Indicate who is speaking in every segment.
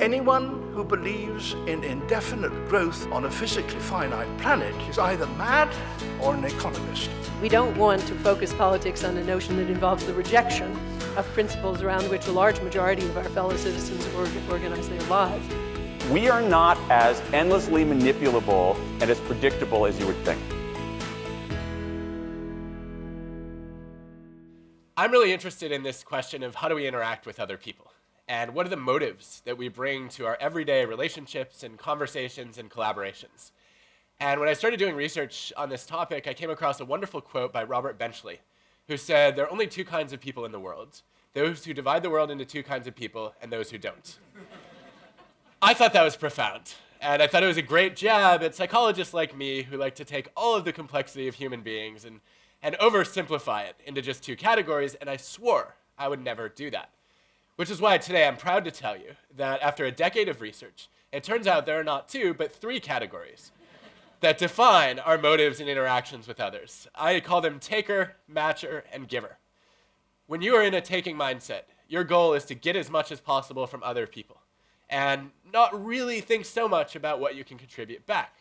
Speaker 1: Anyone who believes in indefinite growth on a physically finite planet is either mad or an economist.
Speaker 2: We don't want to focus politics on a notion that involves the rejection of principles around which a large majority of our fellow citizens organize their lives.
Speaker 3: We are not as endlessly manipulable and as predictable as you would think.
Speaker 4: I'm really interested in this question of how do we interact with other people? And what are the motives that we bring to our everyday relationships and conversations and collaborations? And when I started doing research on this topic, I came across a wonderful quote by Robert Benchley, who said, "There are only two kinds of people in the world, those who divide the world into two kinds of people and those who don't." I thought that was profound. And I thought it was a great jab at psychologists like me who like to take all of the complexity of human beings and oversimplify it into just two categories, and I swore I would never do that. Which is why today I'm proud to tell you that after a decade of research, it turns out there are not two, but three categories that define our motives and interactions with others. I call them taker, matcher, and giver. When you are in a taking mindset, your goal is to get as much as possible from other people and not really think so much about what you can contribute back.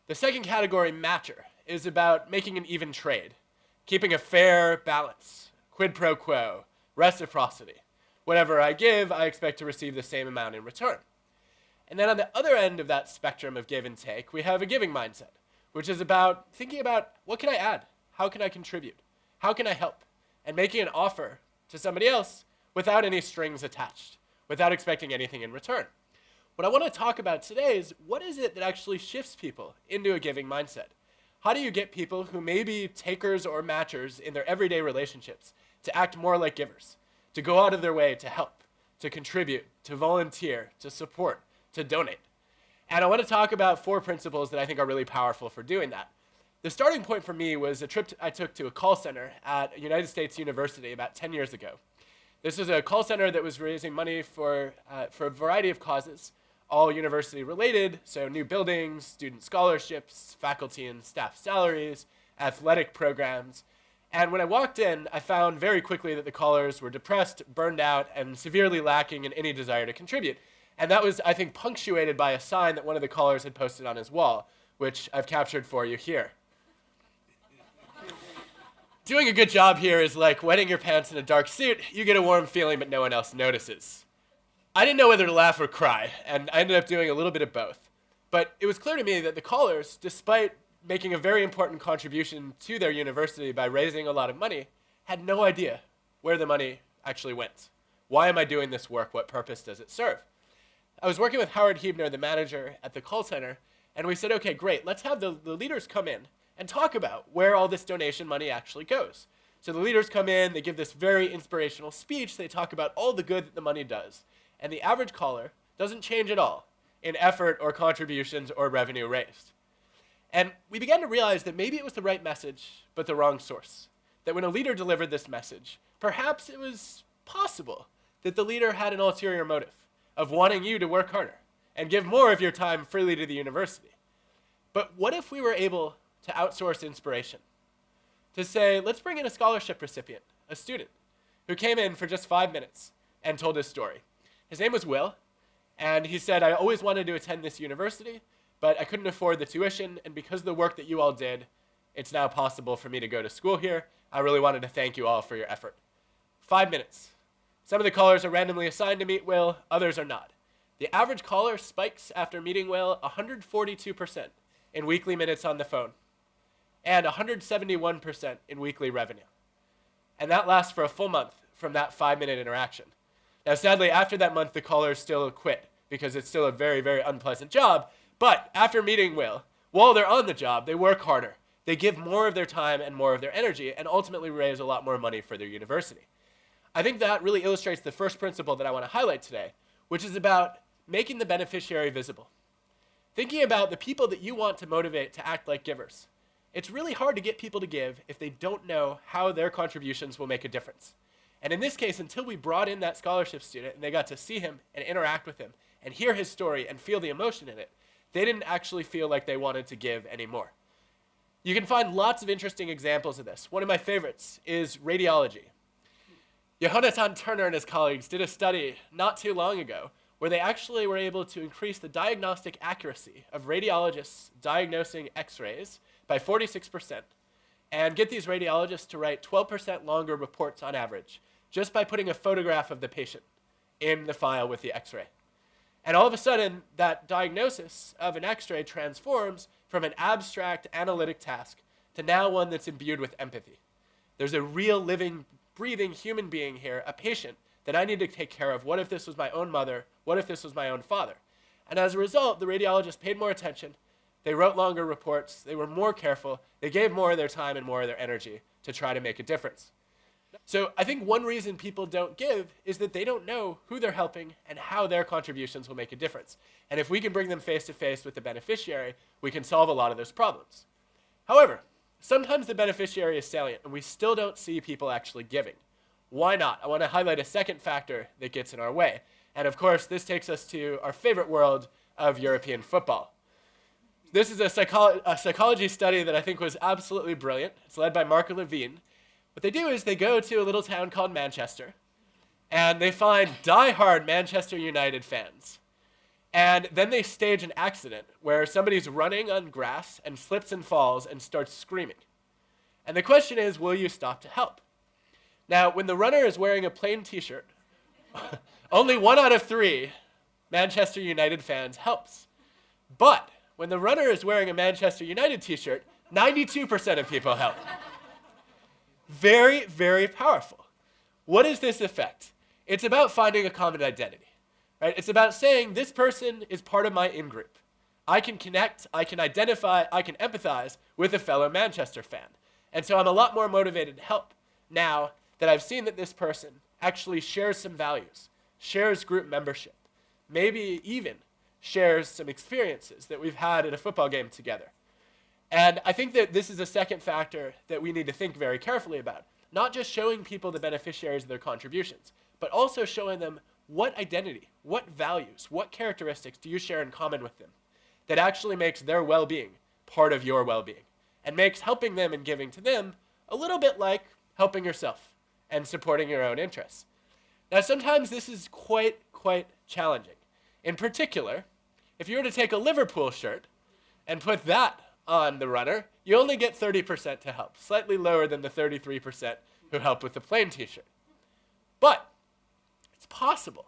Speaker 4: The second category, matcher, is about making an even trade, keeping a fair balance, quid pro quo, reciprocity. Whatever I give, I expect to receive the same amount in return. And then on the other end of that spectrum of give and take, we have a giving mindset, which is about thinking about what can I add? How can I contribute? How can I help? And making an offer to somebody else without any strings attached, without expecting anything in return. What I want to talk about today is what is it that actually shifts people into a giving mindset? How do you get people who may be takers or matchers in their everyday relationships to act more like givers? To go out of their way to help, to contribute, to volunteer, to support, to donate. And I want to talk about four principles that I think are really powerful for doing that. The starting point for me was a trip I took to a call center at a United States university about 10 years ago. This was a call center that was raising money for a variety of causes, all university related, so new buildings, student scholarships, faculty and staff salaries, athletic programs. And when I walked in, I found very quickly that the callers were depressed, burned out, and severely lacking in any desire to contribute. And that was, I think, punctuated by a sign that one of the callers had posted on his wall, which I've captured for you here. Doing a good job here is like wetting your pants in a dark suit. You get a warm feeling, but no one else notices. I didn't know whether to laugh or cry, and I ended up doing a little bit of both. But it was clear to me that the callers, despite making a very important contribution to their university by raising a lot of money, had no idea where the money actually went. Why am I doing this work? What purpose does it serve? I was working with Howard Hebner, the manager at the call center, and we said, okay, great, let's have the leaders come in and talk about where all this donation money actually goes. So the leaders come in, they give this very inspirational speech, they talk about all the good that the money does, and the average caller doesn't change at all in effort or contributions or revenue raised. And we began to realize that maybe it was the right message, but the wrong source. That when a leader delivered this message, perhaps it was possible that the leader had an ulterior motive of wanting you to work harder and give more of your time freely to the university. But what if we were able to outsource inspiration? To say, let's bring in a scholarship recipient, a student, who came in for just 5 minutes and told his story. His name was Will, and he said, I always wanted to attend this university, but I couldn't afford the tuition, and because of the work that you all did, it's now possible for me to go to school here. I really wanted to thank you all for your effort. 5 minutes. Some of the callers are randomly assigned to meet Will, others are not. The average caller spikes after meeting Will 142% in weekly minutes on the phone, and 171% in weekly revenue. And that lasts for a full month from that 5-minute interaction. Now, sadly, after that month, the callers still quit because it's still a very, very unpleasant job. But after meeting Will, while they're on the job, they work harder. They give more of their time and more of their energy and ultimately raise a lot more money for their university. I think that really illustrates the first principle that I want to highlight today, which is about making the beneficiary visible. Thinking about the people that you want to motivate to act like givers. It's really hard to get people to give if they don't know how their contributions will make a difference. And in this case, until we brought in that scholarship student and they got to see him and interact with him and hear his story and feel the emotion in it, they didn't actually feel like they wanted to give anymore. You can find lots of interesting examples of this. One of my favorites is radiology. Jonathan Turner and his colleagues did a study not too long ago where they actually were able to increase the diagnostic accuracy of radiologists diagnosing X-rays by 46%, and get these radiologists to write 12% longer reports on average, just by putting a photograph of the patient in the file with the X-ray. And all of a sudden, that diagnosis of an X-ray transforms from an abstract analytic task to now one that's imbued with empathy. There's a real living, breathing human being here, a patient, that I need to take care of. What if this was my own mother? What if this was my own father? And as a result, the radiologists paid more attention. They wrote longer reports. They were more careful. They gave more of their time and more of their energy to try to make a difference. So I think one reason people don't give is that they don't know who they're helping and how their contributions will make a difference. And if we can bring them face to face with the beneficiary, we can solve a lot of those problems. However, sometimes the beneficiary is salient and we still don't see people actually giving. Why not? I want to highlight a second factor that gets in our way. And of course, this takes us to our favorite world of European football. This is a psychology study that I think was absolutely brilliant. It's led by Mark Levine. What they do is they go to a little town called Manchester, and they find die-hard Manchester United fans. And then they stage an accident where somebody's running on grass and slips and falls and starts screaming. And the question is, will you stop to help? Now, when the runner is wearing a plain t-shirt, only 1 out of 3 Manchester United fans helps. But when the runner is wearing a Manchester United t-shirt, 92% of people help. Very, very powerful. What is this effect? It's about finding a common identity, right? It's about saying this person is part of my in-group. I can connect, I can identify, I can empathize with a fellow Manchester fan. And so I'm a lot more motivated to help now that I've seen that this person actually shares some values, shares group membership, maybe even shares some experiences that we've had at a football game together. And I think that this is a second factor that we need to think very carefully about. Not just showing people the beneficiaries of their contributions, but also showing them what identity, what values, what characteristics do you share in common with them that actually makes their well-being part of your well-being and makes helping them and giving to them a little bit like helping yourself and supporting your own interests. Now, sometimes this is quite challenging. In particular, if you were to take a Liverpool shirt and put that on the runner, you only get 30% to help, slightly lower than the 33% who help with the plain t-shirt. But it's possible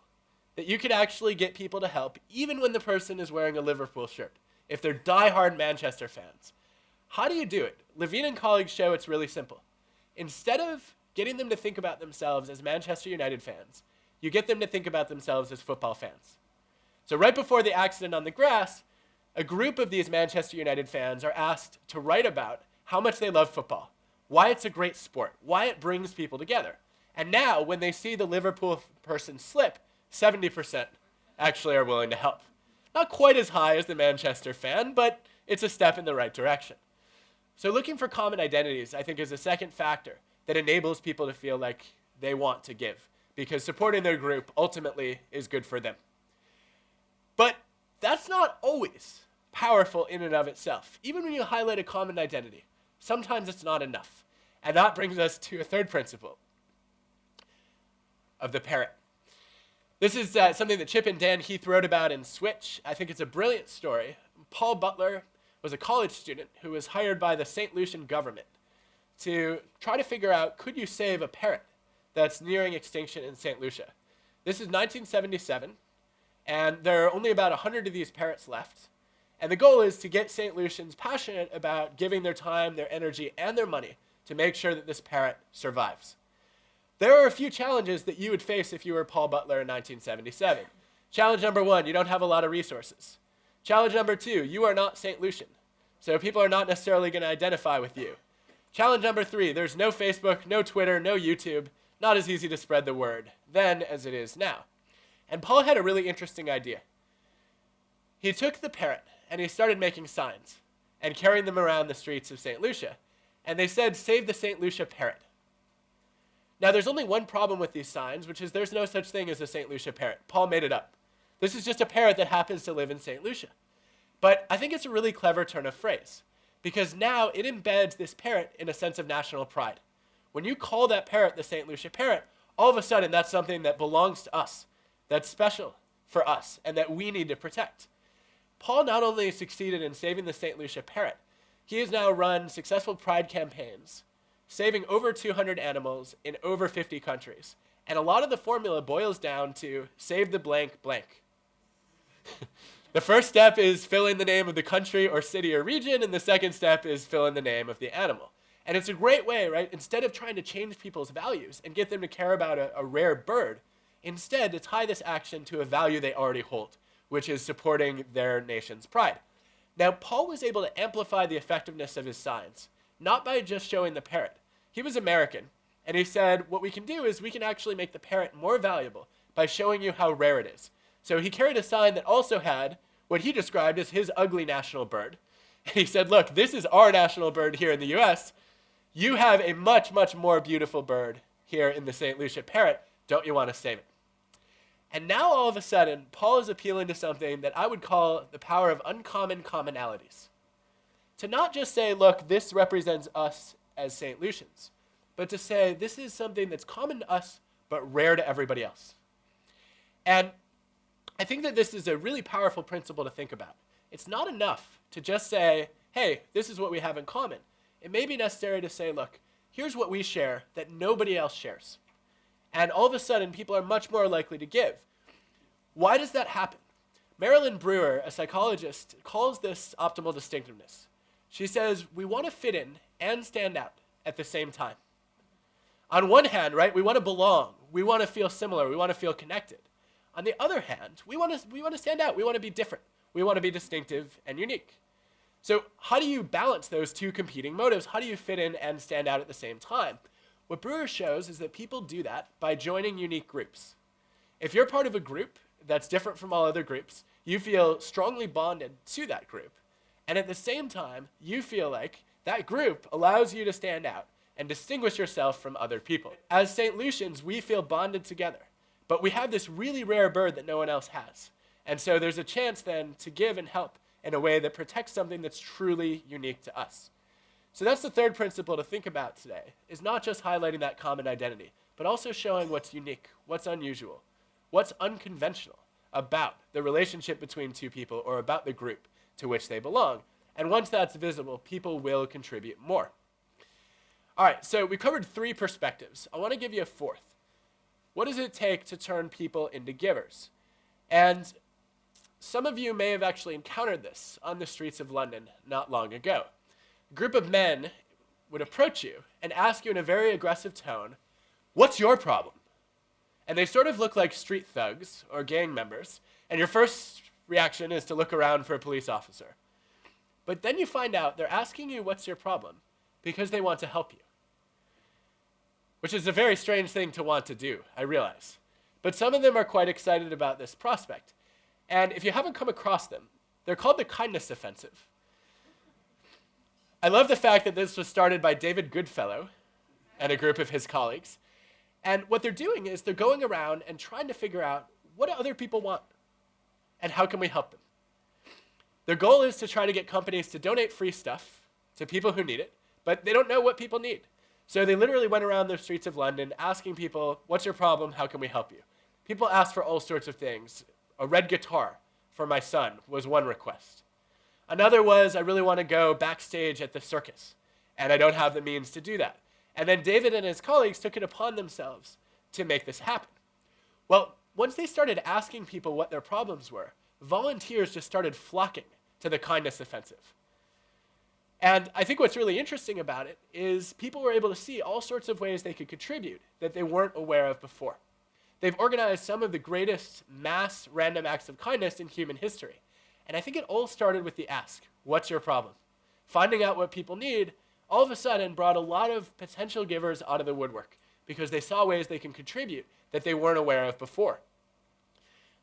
Speaker 4: that you could actually get people to help even when the person is wearing a Liverpool shirt, if they're die-hard Manchester fans. How do you do it? Levine and colleagues show it's really simple. Instead of getting them to think about themselves as Manchester United fans, you get them to think about themselves as football fans. So right before the accident on the grass, a group of these Manchester United fans are asked to write about how much they love football, why it's a great sport, why it brings people together. And now, when they see the Liverpool person slip, 70% actually are willing to help. Not quite as high as the Manchester fan, but it's a step in the right direction. So looking for common identities, I think, is a second factor that enables people to feel like they want to give, because supporting their group ultimately is good for them. But that's not always powerful in and of itself. Even when you highlight a common identity, sometimes it's not enough. And that brings us to a third principle of the parrot. This is something that Chip and Dan Heath wrote about in Switch. I think it's a brilliant story. Paul Butler was a college student who was hired by the St. Lucian government to try to figure out, could you save a parrot that's nearing extinction in St. Lucia? This is 1977, and there are only about 100 of these parrots left. And the goal is to get St. Lucians passionate about giving their time, their energy, and their money to make sure that this parrot survives. There are a few challenges that you would face if you were Paul Butler in 1977. Challenge number 1, you don't have a lot of resources. Challenge number 2, you are not St. Lucian, so people are not necessarily going to identify with you. Challenge number 3, there's no Facebook, no Twitter, no YouTube, not as easy to spread the word then as it is now. And Paul had a really interesting idea. He took the parrot and he started making signs and carrying them around the streets of St. Lucia. And they said, "Save the St. Lucia parrot." Now, there's only one problem with these signs, which is there's no such thing as a St. Lucia parrot. Paul made it up. This is just a parrot that happens to live in St. Lucia. But I think it's a really clever turn of phrase, because now it embeds this parrot in a sense of national pride. When you call that parrot the St. Lucia parrot, all of a sudden that's something that belongs to us, that's special, for us and that we need to protect. Paul not only succeeded in saving the St. Lucia parrot, he has now run successful pride campaigns, saving over 200 animals in over 50 countries. And a lot of the formula boils down to save the blank blank. The first step is fill in the name of the country or city or region, and the second step is fill in the name of the animal. And it's a great way, right? Instead of trying to change people's values and get them to care about a rare bird, instead to tie this action to a value they already hold, which is supporting their nation's pride. Now, Paul was able to amplify the effectiveness of his signs, not by just showing the parrot. He was American, and he said, what we can do is we can actually make the parrot more valuable by showing you how rare it is. So he carried a sign that also had what he described as his ugly national bird. And he said, look, this is our national bird here in the US. You have a much, much more beautiful bird here in the St. Lucia parrot. Don't you want to save it? And now all of a sudden, Paul is appealing to something that I would call the power of uncommon commonalities. To not just say, look, this represents us as St. Lucians, but to say this is something that's common to us, but rare to everybody else. And I think that this is a really powerful principle to think about. It's not enough to just say, hey, this is what we have in common. It may be necessary to say, look, here's what we share that nobody else shares. And all of a sudden, people are much more likely to give. Why does that happen? Marilyn Brewer, a psychologist, calls this optimal distinctiveness. She says, we want to fit in and stand out at the same time. On one hand, right, we want to belong. We want to feel similar. We want to feel connected. On the other hand, we want to stand out. We want to be different. We want to be distinctive and unique. So how do you balance those two competing motives? How do you fit in and stand out at the same time? What Brewer shows is that people do that by joining unique groups. If you're part of a group that's different from all other groups, you feel strongly bonded to that group. And at the same time, you feel like that group allows you to stand out and distinguish yourself from other people. As St. Lucians, we feel bonded together. But we have this really rare bird that no one else has. And so there's a chance then to give and help in a way that protects something that's truly unique to us. So that's the third principle to think about today, is not just highlighting that common identity, but also showing what's unique, what's unusual, what's unconventional about the relationship between two people or about the group to which they belong. And once that's visible, people will contribute more. All right, so we covered three perspectives. I want to give you a fourth. What does it take to turn people into givers? And some of you may have actually encountered this on the streets of London not long ago. A group of men would approach you and ask you in a very aggressive tone, what's your problem? And they sort of look like street thugs or gang members, and your first reaction is to look around for a police officer. But then you find out they're asking you what's your problem because they want to help you. Which is a very strange thing to want to do, I realize. But some of them are quite excited about this prospect. And if you haven't come across them, they're called the kindness offensive. I love the fact that this was started by David Goodfellow and a group of his colleagues. And what they're doing is they're going around and trying to figure out what do other people want and how can we help them. Their goal is to try to get companies to donate free stuff to people who need it, but they don't know what people need. So they literally went around the streets of London asking people, what's your problem? How can we help you? People asked for all sorts of things. A red guitar for my son was one request. Another was, I really want to go backstage at the circus, and I don't have the means to do that. And then David and his colleagues took it upon themselves to make this happen. Well, once they started asking people what their problems were, volunteers just started flocking to the kindness offensive. And I think what's really interesting about it is people were able to see all sorts of ways they could contribute that they weren't aware of before. They've organized some of the greatest mass random acts of kindness in human history. And I think it all started with the ask, what's your problem? Finding out what people need all of a sudden brought a lot of potential givers out of the woodwork because they saw ways they can contribute that they weren't aware of before.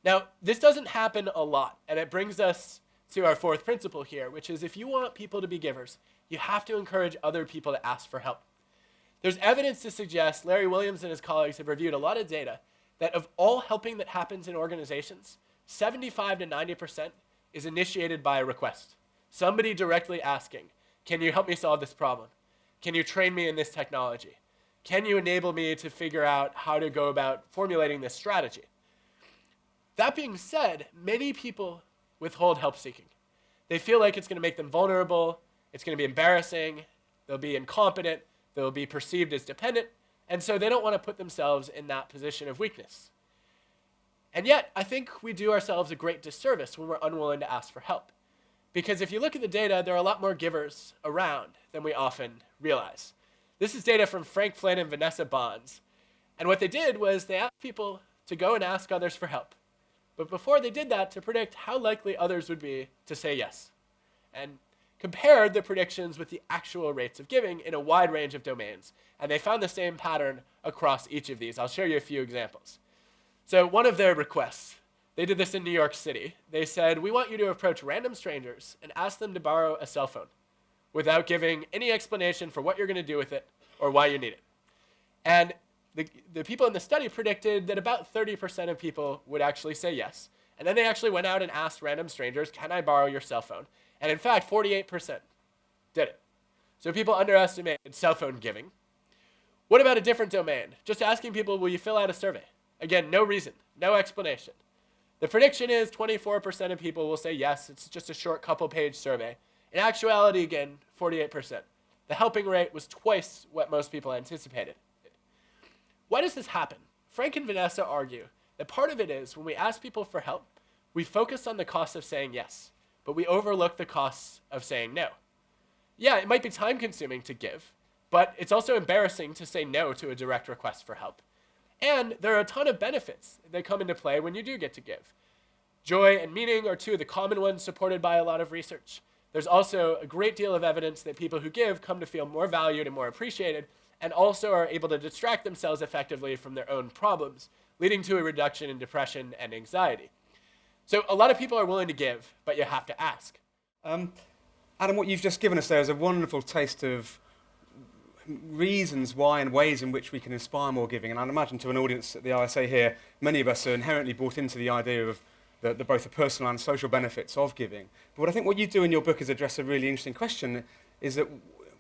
Speaker 4: Now, this doesn't happen a lot, and it brings us to our fourth principle here, which is if you want people to be givers, you have to encourage other people to ask for help. There's evidence to suggest, Larry Williams and his colleagues have reviewed a lot of data, that of all helping that happens in organizations, 75 to 90% is initiated by a request. Somebody directly asking, can you help me solve this problem? Can you train me in this technology? Can you enable me to figure out how to go about formulating this strategy? That being said, many people withhold help seeking. They feel like it's going to make them vulnerable, it's going to be embarrassing, they'll be incompetent, they'll be perceived as dependent, and so they don't want to put themselves in that position of weakness. And yet, I think we do ourselves a great disservice when we're unwilling to ask for help. Because if you look at the data, there are a lot more givers around than we often realize. This is data from Frank Flynn and Vanessa Bonds. And what they did was they asked people to go and ask others for help. But before they did that, to predict how likely others would be to say yes. And compared the predictions with the actual rates of giving in a wide range of domains. And they found the same pattern across each of these. I'll show you a few examples. So one of their requests, they did this in New York City. They said, we want you to approach random strangers and ask them to borrow a cell phone without giving any explanation for what you're going to do with it or why you need it. And the people in the study predicted that about 30% of people would actually say yes. And then they actually went out and asked random strangers, can I borrow your cell phone? And in fact, 48% did it. So people underestimated cell phone giving. What about a different domain? Just asking people, will you fill out a survey? Again, no reason, no explanation. The prediction is 24% of people will say yes. It's just a short couple-page survey. In actuality, again, 48%. The helping rate was twice what most people anticipated. Why does this happen? Frank and Vanessa argue that part of it is when we ask people for help, we focus on the cost of saying yes, but we overlook the costs of saying no. Yeah, it might be time-consuming to give, but it's also embarrassing to say no to a direct request for help. And there are a ton of benefits that come into play when you do get to give. Joy and meaning are two of the common ones supported by a lot of research. There's also a great deal of evidence that people who give come to feel more valued and more appreciated, and also are able to distract themselves effectively from their own problems, leading to a reduction in depression and anxiety. So a lot of people are willing to give, but you have to ask.
Speaker 5: Adam, what you've just given us there is a wonderful taste of reasons why and ways in which we can inspire more giving. And I'd imagine to an audience at the RSA here, many of us are inherently bought into the idea of both the personal and social benefits of giving. But what I think what you do in your book is address a really interesting question, is that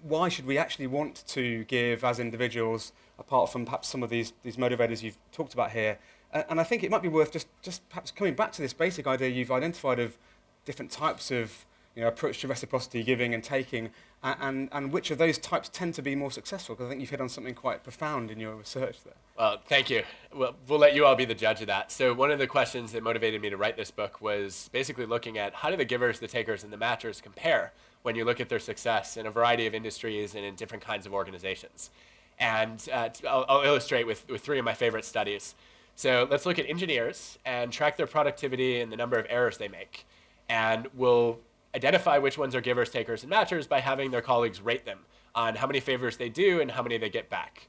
Speaker 5: why should we actually want to give as individuals, apart from perhaps some of these motivators you've talked about here? And I think it might be worth just perhaps coming back to this basic idea you've identified of different types of approach to reciprocity, giving and taking, and which of those types tend to be more successful? Because I think you've hit on something quite profound in your research there.
Speaker 4: Well, thank you. Well, we'll let you all be the judge of that. So one of the questions that motivated me to write this book was basically looking at how do the givers, the takers, and the matchers compare when you look at their success in a variety of industries and in different kinds of organizations. And I'll illustrate with three of my favorite studies. So let's look at engineers and track their productivity and the number of errors they make. And we'll identify which ones are givers, takers, and matchers by having their colleagues rate them on how many favors they do and how many they get back.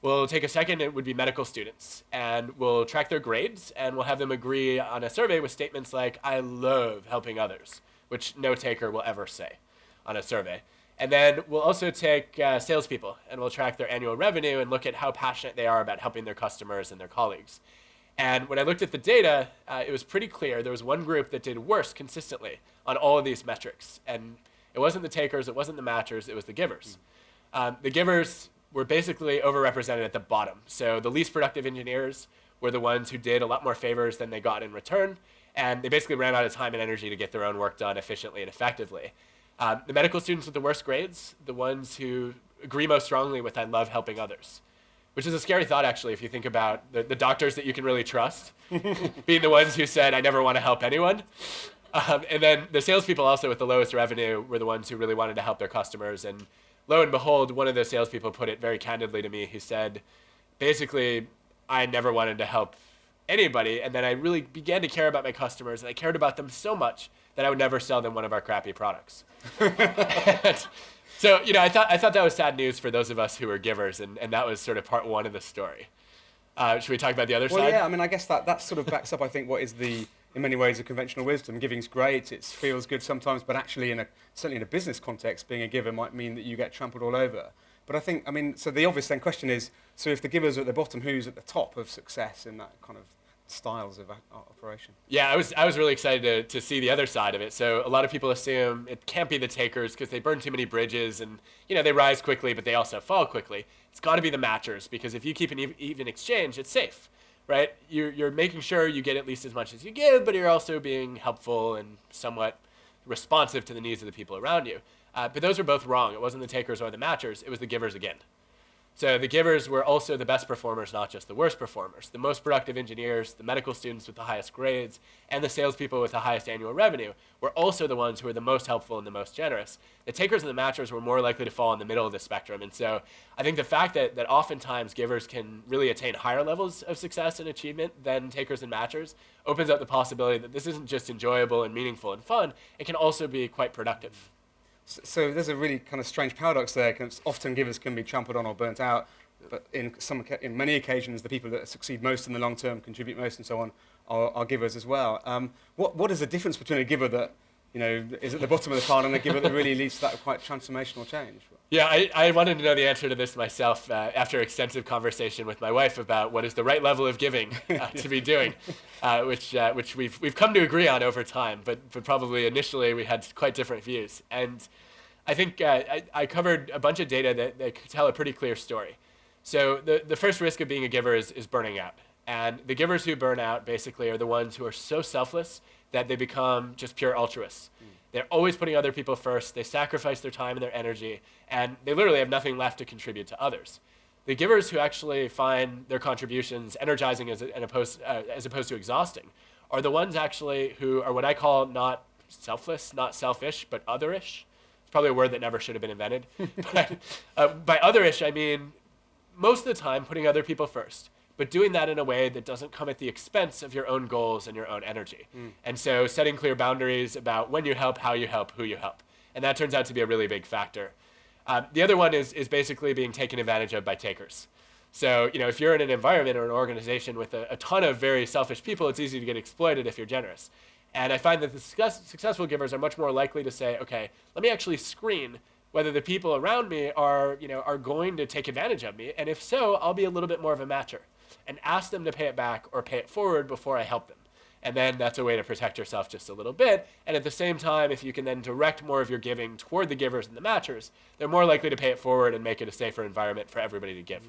Speaker 4: We'll take a second, it would be medical students, and we'll track their grades, and we'll have them agree on a survey with statements like, I love helping others, which no taker will ever say on a survey. And then we'll also take salespeople, and we'll track their annual revenue and look at how passionate they are about helping their customers and their colleagues. And when I looked at the data, it was pretty clear there was one group that did worse consistently on all of these metrics. And it wasn't the takers, it wasn't the matchers, it was the givers. The givers were basically overrepresented at the bottom. So the least productive engineers were the ones who did a lot more favors than they got in return. And they basically ran out of time and energy to get their own work done efficiently and effectively. The medical students with the worst grades, the ones who agree most strongly with I love helping others. Which is a scary thought, actually, if you think about the doctors that you can really trust being the ones who said, I never want to help anyone. And then the salespeople also with the lowest revenue were the ones who really wanted to help their customers. And lo and behold, one of the salespeople put it very candidly to me. He said, basically, I never wanted to help anybody. And then I really began to care about my customers. And I cared about them so much that I would never sell them one of our crappy products. So, I thought that was sad news for those of us who are givers, and that was sort of part one of the story. Should we talk about the other side?
Speaker 5: Well, yeah, I mean, I guess that sort of backs up, I think, what is in many ways, a conventional wisdom. Giving's great, it feels good sometimes, but actually, certainly in a business context, being a giver might mean that you get trampled all over. But I think, so the obvious then question is, so if the givers are at the bottom, who's at the top of success in that kind of styles of operation?
Speaker 4: Yeah, I was really excited to see the other side of it. So a lot of people assume it can't be the takers because they burn too many bridges and they rise quickly, but they also fall quickly. It's got to be the matchers because if you keep an even exchange, it's safe, right? You're making sure you get at least as much as you give, but you're also being helpful and somewhat responsive to the needs of the people around you. But those are both wrong. It wasn't the takers or the matchers. It was the givers again. So the givers were also the best performers, not just the worst performers. The most productive engineers, the medical students with the highest grades, and the salespeople with the highest annual revenue were also the ones who were the most helpful and the most generous. The takers and the matchers were more likely to fall in the middle of the spectrum. And so I think the fact that oftentimes givers can really attain higher levels of success and achievement than takers and matchers opens up the possibility that this isn't just enjoyable and meaningful and fun, it can also be quite productive.
Speaker 5: So there's a really kind of strange paradox there, because often givers can be trampled on or burnt out, but in many occasions, the people that succeed most in the long term, contribute most, and so on, are givers as well. What is the difference between a giver that is at the bottom of the pile and a giver that really leads to that quite transformational change?
Speaker 4: Yeah, I wanted to know the answer to this myself after extensive conversation with my wife about what is the right level of giving to be doing, which we've come to agree on over time, but probably initially we had quite different views. And I think I covered a bunch of data that could tell a pretty clear story. So the first risk of being a giver is burning out. And the givers who burn out basically are the ones who are so selfless that they become just pure altruists. They're always putting other people first. They sacrifice their time and their energy, and they literally have nothing left to contribute to others. The givers who actually find their contributions energizing as opposed to exhausting are the ones actually who are what I call not selfless, not selfish, but otherish. It's probably a word that never should have been invented. But by otherish, I mean most of the time putting other people first, but doing that in a way that doesn't come at the expense of your own goals and your own energy. And so setting clear boundaries about when you help, how you help, who you help. And that turns out to be a really big factor. The other one is basically being taken advantage of by takers. So, if you're in an environment or an organization with a ton of very selfish people, it's easy to get exploited if you're generous. And I find that the successful givers are much more likely to say, okay, let me actually screen whether the people around me are going to take advantage of me. And if so, I'll be a little bit more of a matcher and ask them to pay it back or pay it forward before I help them. And then that's a way to protect yourself just a little bit. And at the same time, if you can then direct more of your giving toward the givers and the matchers, they're more likely to pay it forward and make it a safer environment for everybody to give.